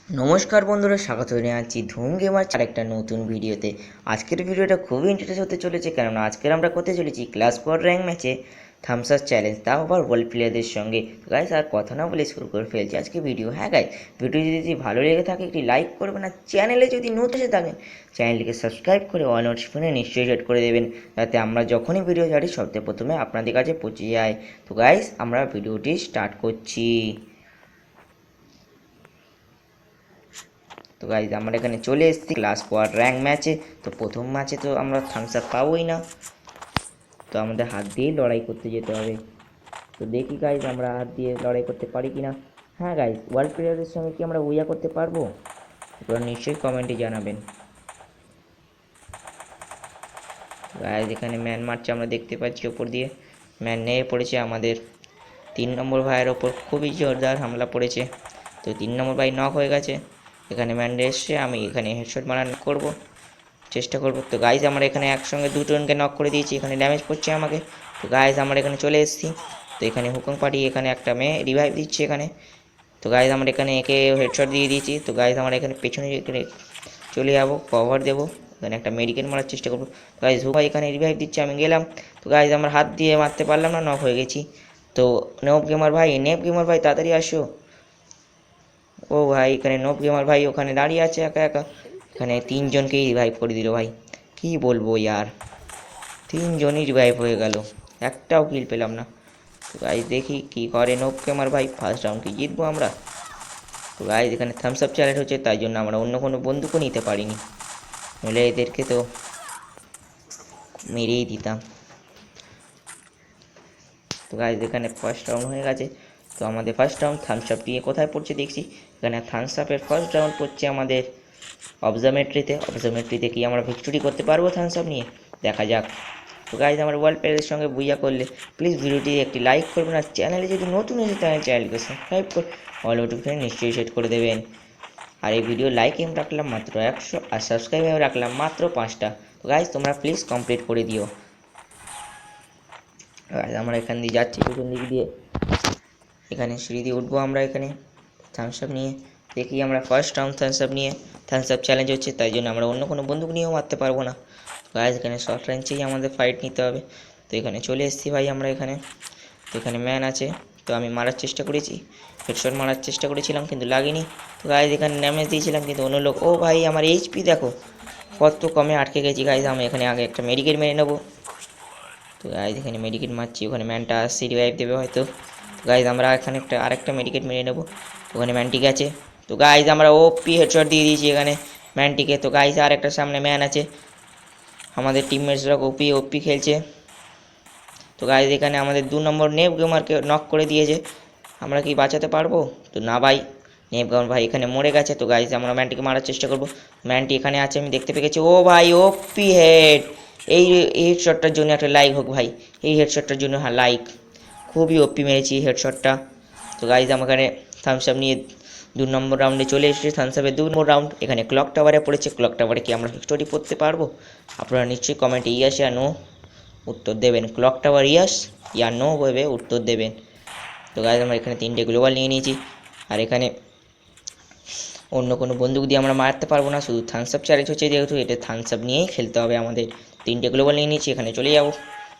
নমস্কার বন্ধুরা, স্বাগত জানাচ্ছি ধুম গেমার আরেকটা নতুন ভিডিওতে। আজকের ভিডিওটা খুবই ইন্টারেস্ট হতে চলেছে, কেননা আজকের আমরা করতে চলেছি ক্লাস 4 র্যাঙ্ক ম্যাচে থামস আপ চ্যালেঞ্জ, তাও আবার ওয়ার্ল্ড প্লেয়ারদের সঙ্গে। গাইস আর কথা না বলে শুরু করে ফেলছি আজকে ভিডিও। হ্যাঁ গাইস, ভিডিও যদি ভালো লেগে থাকে একটি লাইক করবেন, আর চ্যানেলে যদি নতুন এসে থাকেন চ্যানেলটিকে সাবস্ক্রাইব করে অল নোটিফিকেশনে নিশ্চয়ই সেট করে দেবেন, যাতে আমরা যখনই ভিডিও ছাড়ি সবথেকে প্রথমে আপনাদের কাছে পৌঁছে যায়। তো গাইস আমরা ভিডিওটি স্টার্ট করছি। তো গাইজ আমরা এখানে চলে এসেছি ক্লাস 4 র্যাঙ্ক ম্যাচে। তো প্রথম ম্যাচে তো আমরা থামস আপ পাবোই না, তো আমাদের হাত দিয়েই লড়াই করতে যেতে হবে। তো দেখি গাইজ আমরা হাত দিয়ে লড়াই করতে পারি কি না। হ্যাঁ গাইজ, ওয়ার্ল্ড প্লেয়ারদের সঙ্গে কি আমরা উইয়া করতে পারবো? আপনারা নিশ্চয়ই কমেন্টে জানাবেন। গাইজ এখানে ম্যান মারছে, আমরা দেখতে পাচ্ছি ওপর দিয়ে ম্যান নিয়ে পড়েছে। আমাদের 3 নম্বর ভাইয়ের ওপর খুবই জোরদার হামলা পড়েছে। তো 3 নম্বর ভাই নক হয়ে গেছে। এখানে ম্যান এসছে, আমি এখানে হেডশট মারার করবো, চেষ্টা করবো। তো গাইজ আমরা এখানে একসঙ্গে দুজনকে নক করে দিয়েছি, এখানে ড্যামেজ পড়ছে আমাকে। তো গাইজ আমরা এখানে চলে এসেছি। তো এখানে হুকুম পাঠিয়ে এখানে একটা মেয়ে রিভাইভ দিচ্ছে এখানে। তো গাইজ আমরা এখানে একে হেডশট দিয়ে দিয়েছি। তো গাইজ আমরা এখানে পেছনে চলে যাবো, কভার দেবো, এখানে একটা মেডিকেল মারার চেষ্টা করবো। গাইজ ভাই এখানে রিভাইভ দিচ্ছে, আমি গেলাম। তো গাইজ আমরা হাত দিয়ে মারতে পারলাম না, নক হয়ে গেছি। তো নেপ গেমার ভাই তাড়াতাড়ি আসো। ও ভাই এখানে নোব গেমার ভাই ওখানে দাঁড়িয়ে আছে একা একা, এখানে 3 জনকেই রিভাইভ করে দিল ভাই। কি বলবো ইয়ার, 3 জনই রিভাইভ হয়ে গেল, একটাও কিল পেলাম না। তো গাইজ দেখি কি করে নোব গেমার ভাই, ফার্স্ট রাউন্ড কি জিতবো আমরা? তো গাইজ এখানে থামস আপ চ্যালেঞ্জ হচ্ছে, তাই জন্য আমরা অন্য কোনো বন্দুকও নিতে পারিনি, নইলে এদেরকে তো মেরেই দিতাম। তো গাইজ এখানে ফার্স্ট রাউন্ড হয়ে গেছে। তো আমাদের ফার্স্ট রাউন্ড থামস আপ দিয়ে কোথায় পড়ছে দেখছি, এখানে থামস আপের ফার্স্ট রাউন্ড পড়ছে আমাদের অবজারমেট্রিতে কি আমরা ভিক্টোরি করতে পারবো থামস আপ নিয়ে? দেখা যাক। তো গাইজ আমার ওয়ার্ল্ড প্লেয়ারের সঙ্গে বুইয়া করলে প্লিজ ভিডিওটি একটি লাইক করবেন, আর চ্যানেলে যদি নতুন এসে তাহলে চ্যানেলকে সাবস্ক্রাইব করে অল নোটিফিকেশন নিশ্চয়ই সেট করে দেবেন। আর এই ভিডিও লাইক এম রাখলাম মাত্র 100, আর সাবস্ক্রাইব রাখলাম মাত্র 5টা। তো গাইজ তোমরা প্লিজ কমপ্লিট করে দিও। আমরা এখান দিয়ে যাচ্ছি পেছন দিক দিয়ে, এখানে সিঁড়ি দিয়ে উঠবো আমরা এখানে থামস আপ নিয়ে। দেখি আমরা first round Thums Up challenge হচ্ছে, তাই জন্য আমরা অন্য কোনো বন্দুক নিয়েও মারতে পারবো না। গাইজ এখানে শর্ট রেঞ্জেই আমাদের ফাইট নিতে হবে। তো এখানে চলে এসেছি ভাই আমরা এখানে। তো এখানে ম্যান আছে, তো আমি মারার চেষ্টা করেছি, হেডশট মারার চেষ্টা করেছিলাম কিন্তু লাগেনি। তো গাইজ এখানে ড্যামেজ দিয়েছিলাম কিন্তু অন্য লোক, ও ভাই আমার এইচপি দেখো কত কমে আটকে গেছি। গাইজ আমি এখানে আগে একটা মেডিকেট মেরে নেবো। তো গাইজ এখানে মেডিকেট মারছি, ওখানে ম্যানটা আসছে রিভাইভ দেবে হয়তো। গাইজ আমরা এখানে আরেকটা মেডিকেট মেরে নেবো, ওখানে ম্যানটি গেছে। তো গাইজ আমরা ওপি হেডশট দিয়ে দিয়েছি এখানে ম্যানটিকে। তো গাইজ আর একটা সামনে ম্যান আছে, আমাদের টিমমেটসরা ওপি খেলছে। তো গাইজ এখানে আমাদের 2 নম্বর নেপ গেমারকে নক করে দিয়েছে, আমরা কি বাঁচাতে পারবো? তো না ভাই, নেপ গেমার ভাই এখানে মরে গেছে। তো গাইজ আমরা ম্যানটিকে মারার চেষ্টা করবো, ম্যানটি এখানে আছে আমি দেখতে পেয়ে গেছি। ও ভাই ওপি হেড, এই হেডশটটার জন্য একটা লাইক হোক ভাই, এই হেডশটটার জন্য হ্যাঁ লাইক, খুবই ওপি মেরেছি হেডশটটা। তো গাইজ আমার এখানে থামস আপ নিয়ে 2 নম্বর রাউন্ডে চলে এসেছে, থামস আপের 2 নম্বর রাউন্ড। এখানে ক্লক টাওয়ারে পড়েছে, ক্লক টাওয়ারে কি আমরা ভিক্টোরি পড়তে পারবো? আপনারা নিশ্চয়ই কমেন্টে ইয়াস ইয়া নো উত্তর দেবেন, ক্লক টাওয়ার ইয়াস ইয়া নো ভেবে উত্তর দেবেন। তো গাইজ আমরা এখানে 3টে গ্লোবাল নিয়ে নিয়েছি, আর এখানে অন্য কোনো বন্দুক দিয়ে আমরা মারতে পারবো না, শুধু থামস আপ চ্যালেঞ্জ হচ্ছে যেহেতু এটা থামস আপ নিয়েই খেলতে হবে আমাদের। 3টে গ্লোবাল নিয়ে নিয়েছি, এখানে চলে যাবো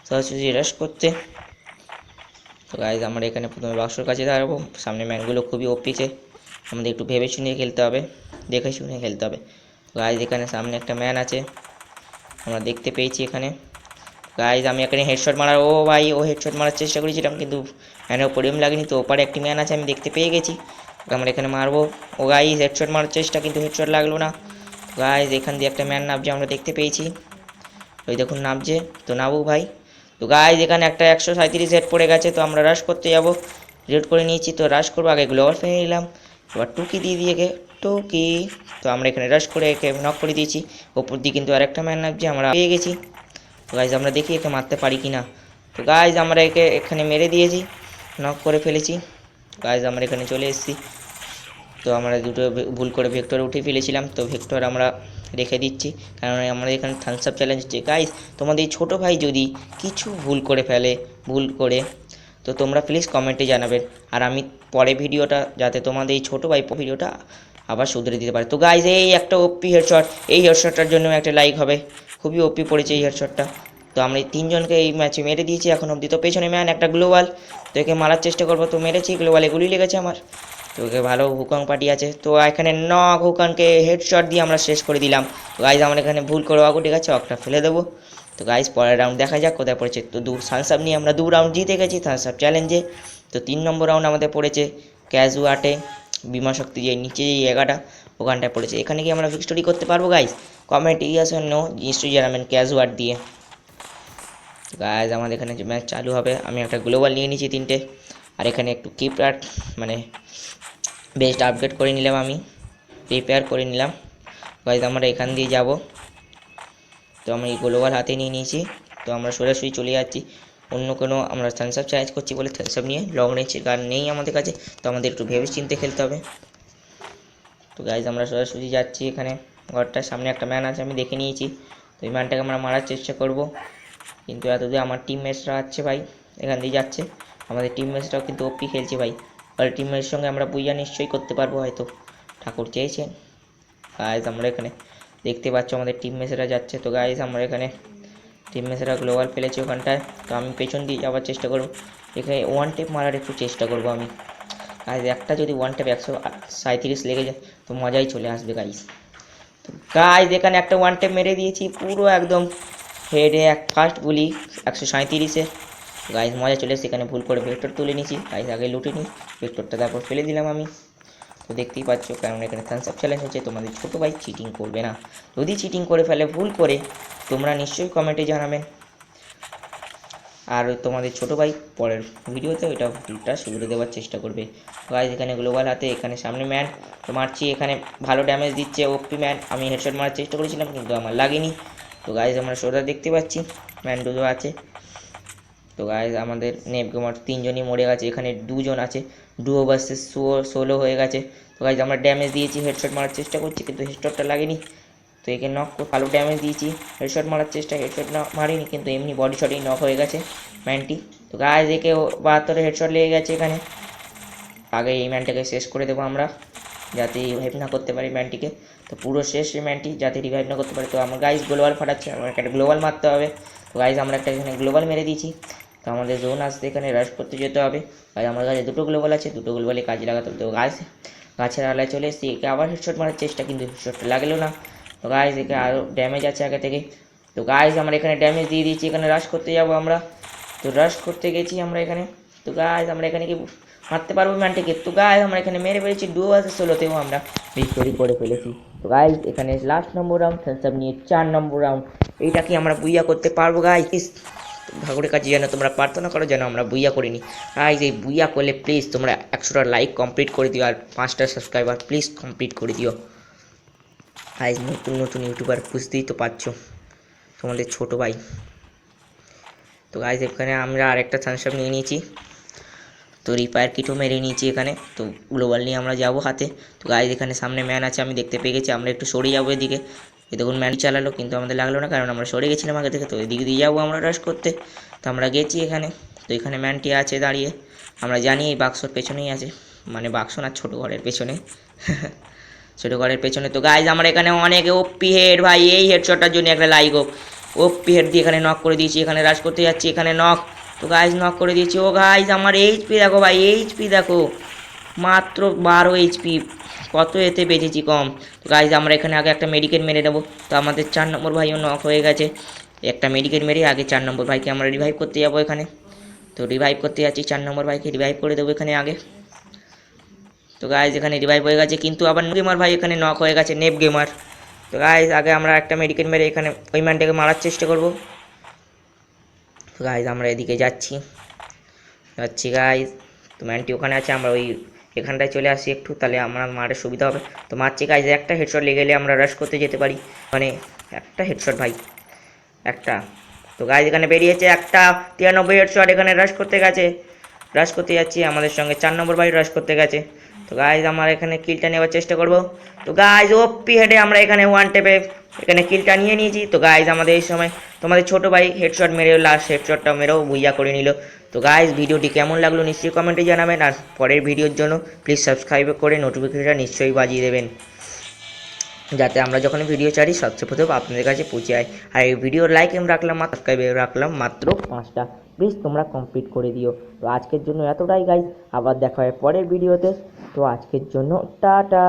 সরাসরি রাশ করতে। তো গাইজ আমরা এখানে প্রথমে বাক্সর কাছে দাঁড়াবো, সামনে ম্যানগুলো খুবই ওপিছে, আমাদের একটু ভেবে শুনে খেলতে হবে, দেখে শুনে খেলতে হবে। গাইজ এখানে সামনে একটা ম্যান আছে আমরা দেখতে পেয়েছি এখানে। গাইজ আমি এখানে হেডশট মারার, ও ভাই ও হেডশট মারার চেষ্টা করেছিলাম কিন্তু ম্যানের ওপরে লাগেনি। তো ওপারে একটি ম্যান আছে আমি দেখতে পেয়ে গেছি, আমরা এখানে মারবো। ও গাইজ হেডশট মারার চেষ্টা কিন্তু হেডশট লাগলো না। গাইজ এখান দিয়ে একটা ম্যান নামছে আমরা দেখতে পেয়েছি, ওই দেখুন নামছে, তো নামুক ভাই। তো গাইজ এখানে একটা 137 হেড পড়ে গেছে, তো আমরা রাশ করতে যাবো, রেড করে নিয়েছি। তো রাশ করবো, আগে গ্লোবাল ফেলে নিলাম, এবার টুকি দিয়ে দিয়ে টুকি। তো আমরা এখানে রাশ করে একে নক করে দিয়েছি, ওপর দিয়ে কিন্তু আরেকটা ম্যান নামছে, আমরা পেয়ে গেছি। তো গাইজ আমরা দেখি একে মারতে পারি কি না। তো গাইজ আমরা একে এখানে মেরে দিয়েছি, নক করে ফেলেছি। গাইজ আমরা এখানে চলে এসেছি। তো আমরা দুটো ভুল করে ভেক্টর উঠে ফেলেছিলাম, তো ভেক্টর আমরা রেখে দিচ্ছি, কারণ আমাদের এখানে থামস আপ চ্যালেঞ্জ হচ্ছে। গাইজ তোমাদের এই ছোটো ভাই যদি কিছু ভুল করে ফেলে, ভুল করে, তো তোমরা প্লিজ কমেন্টে জানাবেন, আর আমি পরে ভিডিওটা যাতে তোমাদের এই ছোটো ভাই ভিডিওটা আবার শুধরে দিতে পারে। তো গাইজ এই একটা ওপি হেডশট, এই হেডশটটার জন্য একটা লাইক হবে, খুবই ওপি পড়েছে এই হেডশটটা। তো আমরা এই তিনজনকে এই ম্যাচে মেরে দিয়েছি এখন অবধি। তো পেছনে ম্যান একটা গ্লোবাল, তো একে মারার চেষ্টা করবো, তো মেরেছি, গ্লোবালে গুলি লেগেছে আমার। তো ওকে ভালো হুকং পার্টি আছে, তো এখানে নক হুকংকে হেডশট দিয়ে আমরা শেষ করে দিলাম। তো গাইজ আমরা এখানে ভুল করে অক উঠে গেছে, অকটা ফেলে দেবো। তো গাইজ পরের রাউন্ড দেখা যাক কোথায় পড়েছে। তো থামস আপ নিয়ে আমরা 2 রাউন্ড জিতে গেছি থামস আপ চ্যালেঞ্জে। তো 3 নম্বর রাউন্ড আমাদের পড়েছে ক্যাজুয়াটে, বিমা শক্তি যে নিচে যে জায়গাটা ওখানটায় পড়েছে। এখানে কি আমরা ভিক্টোরি করতে পারবো guys? Comment yes or no নিশ্চয়ই জানাবেন ক্যাজুয়াট দিয়ে। গাইজ আমাদের এখানে যে ম্যাচ চালু হবে, আমি একটা গ্লোবাল নিয়ে নিয়েছি 3টে, আর এখানে একটু কিপ্যাড মানে বেস্ট আপগ্রেড করে নিলাম, আমি রিপেয়ার করে নিলাম। গাইজ আমরা এখান দিয়ে যাব, তো আমি এই গ্লোবাল হাতে নিয়ে নিয়েছি। তো আমরা সরাসরি চলে যাচ্ছি অন্য কোনো, আমরা থামস আপ চ্যালেঞ্জ করছি বলে থামস আপ নিয়ে লং রেঞ্জের গান নেই আমাদের কাছে, তো আমাদের একটু ভেবে চিন্তে খেলতে হবে। তো গাইজ আমরা সরাসরি যাচ্ছি, এখানে ঘরটার সামনে একটা ম্যান আছে আমি দেখে নিয়েছি, তো এই ম্যানটাকে আমরা মারার চেষ্টা করব। কিন্তু এতদূর আমার টিমমেটসরা আছে ভাই, এখান দিয়ে যাচ্ছে, আমাদের টিমমেটসরাও কিন্তু ওপি খেলছে ভাই, আর টিমমেটের সঙ্গে আমরা বুইয়া নিশ্চয়ই করতে পারবো হয়তো, ঠাকুর চেয়েছেন। গাইজ আমরা এখানে দেখতে পাচ্ছ আমাদের টিমমেটসরা যাচ্ছে। তো গাইজ আমরা এখানে টিমমেটসরা গ্লোবাল ফেলেছে ওখানটায়, তো আমি পেছন দিয়ে যাওয়ার চেষ্টা করব, এখানে ওয়ান টেপ মারার একটু চেষ্টা করব আমি। গাইজ একটা যদি ওয়ান টেপ 137 লেগে যায় তো মজাই চলে আসবে গাইজ। তো গাইজ এখানে একটা ওয়ান টেপ মেরে দিয়েছি পুরো একদম হেডে, এক ফার্স্ট গুলি 137-এ। গাইজ মজা চলে এসেছে, এখানে ভুল করে ভেক্টর তুলে নিয়েছি, গাইজ আগে লুটে নিই ভেক্টরটা, তারপর ফেলে দিলাম আমি। তো দেখতেই পাচ্ছ, কারণ এখানে থামস আপ চ্যালেঞ্জ হচ্ছে, তোমাদের ছোটো ভাই চিটিং করবে না, যদি চিটিং করে ফেলে ভুল করে তোমরা নিশ্চয়ই কমেন্টে জানাবেন, আর তোমাদের ছোটো ভাই পরের ভিডিওতে ওইটা ভুলটা শুধরে দেওয়ার চেষ্টা করবে। গাইজ এখানে গ্লোবাল হাতে, এখানে সামনে ম্যান, তো মারছি, এখানে ভালো ড্যামেজ দিচ্ছে ওপি ম্যান, আমি হেডশট মারার চেষ্টা করেছিলাম কিন্তু আমার লাগেনি। তো গাইজ আমরা সোজা দেখতে পাচ্ছি ম্যান দুটো আছে। তো গাইজ আমাদের নেপ গেমার 3জনই মরে গেছে, এখানে 2জন আছে, ডুও ভার্সেস সোলো হয়ে গেছে। তো গাইজ আমরা ড্যামেজ দিয়েছি, হেডশট মারার চেষ্টা করছি কিন্তু হেডশটটা লাগেনি। তো একে নক ভালো ড্যামেজ দিয়েছি, হেডশট মারার চেষ্টা, হেডশট না মারিনি কিন্তু এমনি বডি শটেই নক হয়ে গেছে ম্যানটি। তো গাইজ একে 72 হেডশট লেগে গেছে এখানে, আগে এই ম্যানটাকে শেষ করে দেবো আমরা, যাতে রিভাইভ না করতে পারি ম্যানটিকে। তো পুরো শেষ এই ম্যানটি যাতে রিভাইভ না করতে পারে। তো আমার গাইজ গ্লোবাল ফাটাচ্ছে, আমার একটা গ্লোবাল মারতে হবে। তো গাইজ আমরা একটা এখানে গ্লোবাল মেরে দিয়েছি, তো আমাদের জোন আসতে এখানে রাশ করতে যেতে হবে। গাইজ আমার কাছে 2টো গ্লোবাল আছে, 2টো গ্লোবালে কাজে লাগাতে হবে। তো গাছের আলায় চলে এসেছি, একে আবার হেডশট মারার চেষ্টা কিন্তু হেডশটটা লাগলো না। তো গাইজ একে আরও ড্যামেজ আছে আগে থেকে। তো গাইজ আমরা এখানে ড্যামেজ দিয়ে দিয়েছি, এখানে রাশ করতে যাব আমরা। তো রাশ করতে গেছি আমরা এখানে। তো গাইজ আমরা এখানে কি মারতে পারবো ম্যানটিকে? তো গাইজ আমরা এখানে মেরে ফেলেছি, ডুও ভার্সেস সোলোতেও আমরা ভিক্টোরি করে ফেলেছি। তো গাইজ এখানে last number round, Thums Up নিয়ে 4 নম্বর রাউন্ড, এইটা কি আমরা বুইয়া করতে পারবো গাইজ? ঠাকুরের কাছে যেন তোমরা প্রার্থনা করো যেন আমরা বুইয়া করিনি। গাইজ এই বুইয়া করলে প্লিজ তোমরা 100টা লাইক কমপ্লিট করে দিও, আর 5টা সাবস্ক্রাইবার প্লিজ কমপ্লিট করে দিও। গাইজ নতুন নতুন ইউটিউবার বুঝতেই তো পারছো, তোমাদের ছোটো ভাই। তো গাইজ এখানে আমরা আরেকটা থামস আপ নিয়ে নিয়েছি, তো রিপায়ার কিটও মেরে নিয়েছি এখানে। তো গ্লোবাল নিয়ে আমরা যাবো হাতে। তো গাইজ এখানে সামনে ম্যান আছে আমি দেখতে পেয়ে গেছি, আমরা একটু সরে যাবো এদিকে। এ দেখুন ম্যান চালালো কিন্তু আমাদের লাগলো না, কারণ আমরা সরে গেছিলাম আগে থেকে। তো এদিকে দিয়ে যাবো আমরা রাশ করতে, তো আমরা গেছি এখানে। তো এখানে ম্যানটি আছে দাঁড়িয়ে, আমরা জানি এই বাক্সর পেছনেই আছে, মানে বাক্স না ছোটো ঘরের পেছনে ছোটো ঘরের পেছনে। তো গাইজ আমরা এখানে অনেক ওপি হেড ভাই, এই হেডশটটার জন্য একটা লাইক হোক। ওপি হেড দিয়ে এখানে নক করে দিয়েছি, এখানে রাশ করতে যাচ্ছি, এখানে নক। তো গাইজ নক করে দিয়েছি। ও গাইজ আমার এইচপি দেখো ভাই, এইচপি দেখো মাত্র 12 এইচপি, কত এতে বেঁচেছি কম। তো গাইজ আমরা এখানে আগে একটা মেডিকেট মেরে নেবো। তো আমাদের 4 নম্বর ভাইও নক হয়ে গেছে, একটা মেডিকেট মেরে আগে 4 নম্বর ভাইকে আমরা রিভাইভ করতে যাবো এখানে। তো রিভাইভ করতে যাচ্ছি, 4 নম্বর ভাইকে রিভাইভ করে দেবো এখানে আগে। তো গাইজ এখানে রিভাইভ হয়ে গেছে, কিন্তু আবার গেমার ভাই এখানে নক হয়ে গেছে, নেপ গেমার। তো গাইজ আগে আমরা একটা মেডিকেট মেরে এখানে ওই ম্যানটাকে মারার চেষ্টা করবো। তো গাইজ আমরা এদিকে যাচ্ছি গাইজ। তো ম্যানটি ওখানে আছে, আমরা ওই এখানটায় চলে আসি একটু, তাহলে আমার মারের সুবিধা হবে। তো মারছি গাইজ, একটা হেডশট লেগে গেলে আমরা রাশ করতে যেতে পারি, মানে একটা হেডশট ভাই একটা। তো গাইজ এখানে বেরিয়েছে একটা 93 হেডশট, এখানে রাশ করতে গেছে, রাশ করতে যাচ্ছি, আমাদের সঙ্গে 4 নম্বর ভাই রাশ করতে গেছে। তো গাইজ আমরা এখানে কিলটা নেওয়ার চেষ্টা করব। তো গাইজ ওপি হেডে আমরা এখানে ওয়ান টেপে এখানে কিলটা নিয়ে নিয়েছি। তো গাইজ আমাদের এই সময়, তোমাদের ছোটো ভাই হেডশট মেরে লাস্ট হেডশটটা মেরেও বুইয়া করে নিল। তো গাইজ ভিডিওটি কেমন লাগলো নিশ্চয়ই কমেন্টে জানাবেন, আর পরের ভিডিওর জন্য প্লিজ সাবস্ক্রাইব করে নোটিফিকেশনটা নিশ্চয়ই বাজিয়ে দেবেন, যাতে আমরা যখন ভিডিও ছাড়ি সবচেয়ে প্রথম আপনাদের কাছে পৌঁছে যায়। আর এই ভিডিওর লাইক আমি রাখলাম সাবস্ক্রাইব রাখলাম মাত্র 5টা, প্লিজ তোমরা কমপ্লিট করে দিও। তো আজকের জন্য এতটাই গাইজ, আবার দেখা হয় পরের ভিডিওতে। তো আজকের জন্য টাটা।